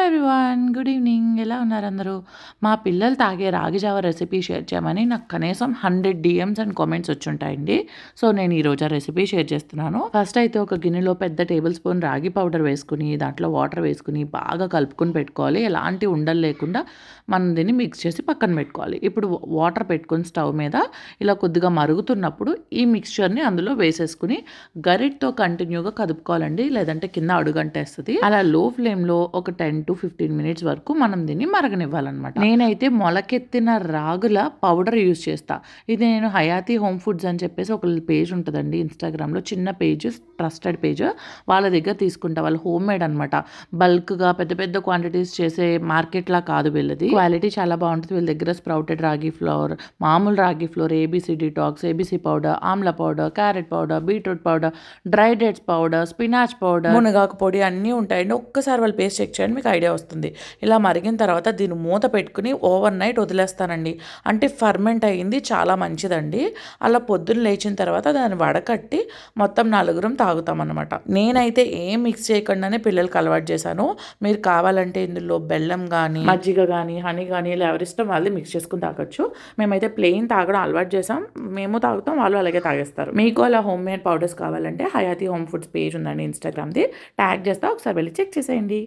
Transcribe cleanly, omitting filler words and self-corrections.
Everyone. Good evening. ఎలా ఉన్నారు అందరూ? మా పిల్లలు తాగే రాగి జావ రెసిపీ షేర్ చేయమని నాకు కనీసం 100 డీఎమ్స్ అండ్ కామెంట్స్ వచ్చుంటాయండి. సో, నేను ఈరోజు ఆ రెసిపీ షేర్ చేస్తున్నాను. ఫస్ట్ అయితే ఒక గిన్నెలో పెద్ద టేబుల్ స్పూన్ రాగి పౌడర్ వేసుకొని, దాంట్లో వాటర్ వేసుకొని బాగా కలుపుకొని పెట్టుకోవాలి. ఎలాంటి ఉండలు లేకుండా మనం దీన్ని మిక్స్ చేసి పక్కన పెట్టుకోవాలి. ఇప్పుడు వాటర్ పెట్టుకొని స్టవ్ మీద ఇలా కొద్దిగా మరుగుతున్నప్పుడు ఈ మిక్స్చర్ని అందులో వేసేసుకుని గరిటతో కంటిన్యూగా కదుపుకోవాలండి. లేదంటే కింద అడుగంటేస్తుంది. అలా లో ఫ్లేమ్లో ఒక 10 to 15 మినిట్స్ వరకు మనం దీన్ని మరగనివ్వాలన్నమాట. నేనైతే మొలకెత్తిన రాగుల పౌడర్ యూజ్ చేస్తా. ఇది నేను హయాతి హోమ్ ఫుడ్స్ అని చెప్పేసి ఒక పేజ్ ఉంటుందండి ఇన్స్టాగ్రామ్లో, చిన్న పేజ్, ట్రస్టెడ్ పేజ్. వాళ్ళ దగ్గర తీసుకుంటా. వాళ్ళు హోమ్ మేడ్ అనమాట. బల్క్గా పెద్ద పెద్ద క్వాంటిటీస్ చేసే మార్కెట్లా కాదు వీళ్ళది. క్వాలిటీ చాలా బాగుంటుంది. వీళ్ళ దగ్గర స్ప్రౌటెడ్ రాగి ఫ్లోర్, మామూలు ragi flour, ABC detox, ABC powder, amla powder, carrot powder, beetroot powder, dry dates powder, spinach powder, మునగాకు పొడి అన్నీ ఉంటాయండి. ఒక్కసారి వాళ్ళు పేస్ట్ చెక్ చేయండి, మీకు ఐడియా వస్తుంది. ఇలా మరిగిన తర్వాత దీన్ని మూత పెట్టుకుని ఓవర్ నైట్ వదిలేస్తానండి. అంటే ఫర్మెంట్ అయ్యింది, చాలా మంచిదండి. అలా పొద్దున్న లేచిన తర్వాత దాన్ని వడకట్టి మొత్తం నలుగురం తాగుతామన్నమాట. నేనైతే ఏం మిక్స్ చేయకుండానే పిల్లలకి అలవాటు చేశాను. మీరు కావాలంటే ఇందులో బెల్లం కానీ, మజ్జిగ కానీ, హనీ కానీ, ఇలా ఎవరిష్టం వాళ్ళు మిక్స్ చేసుకుని తాగొచ్చు. మేమైతే ప్లెయిన్ తాగడం అలవాటు చేసాం. మేము తాగుతాం, వాళ్ళు అలాగే తాగేస్తారు. మీకు అలా హోమ్ మేడ్ పౌడర్స్ కావాలంటే హయాతి హోమ్ ఫుడ్స్ పేజ్ ఉందండి ఇన్స్టాగ్రామ్ది, ట్యాగ్ చేస్తా, ఒకసారి వెళ్ళి చెక్ చేసేయండి.